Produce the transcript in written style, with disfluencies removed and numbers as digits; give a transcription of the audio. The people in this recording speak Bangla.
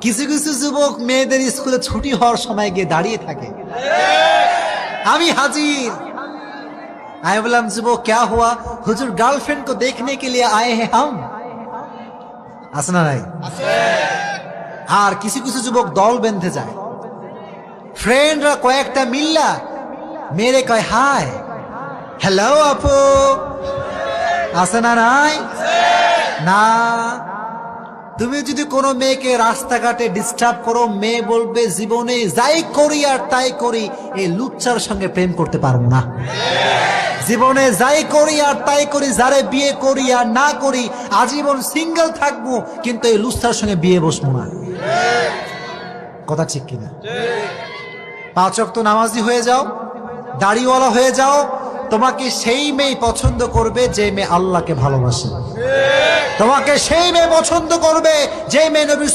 কিছু কিছু যুবক মেয়েদের স্কুলে ছুটি হওয়ার সময় গিয়ে দাঁড়িয়ে থাকে, আমি हाजिर। आए बोला जुबो क्या हुआ? हुजूर गर्लफ्रेंड को देखने के लिए आए हैं हम। আসনা নাই? আর কিছু কিছু যুবক দল বেঁধে যায়, ফ্রেন্ডরা কয়েকটা মিল্লা মেরে কয় হাই হ্যালো আপু, আসনা নাই? না, তুমি যদি কোনো মেয়েকে রাস্তাঘাটে ডিস্টার্ব করো, মেয়ে বলবে জীবনে যাই করি আর তাই করি এই লুচ্চার সঙ্গে প্রেম করতে পারবো না। জীবনে যাই করি আর তাই করি, যারে বিয়ে করি আর না করি আজীবন সিঙ্গেল থাকবো, কিন্তু এই লুচ্চার সঙ্গে বিয়ে বসবো না। কথা ঠিক কিনা? 5 ওয়াক্ত নামাজি হয়ে যাও, দাড়িওয়ালা হয়ে যাও, তোমাকে সেই মেয়ে পছন্দ করবে যে মেয়ে আল্লাহকে ভালোবাসে। তোমাকে সেই মেয়ে পছন্দ করবে যে মেয়ে নবীর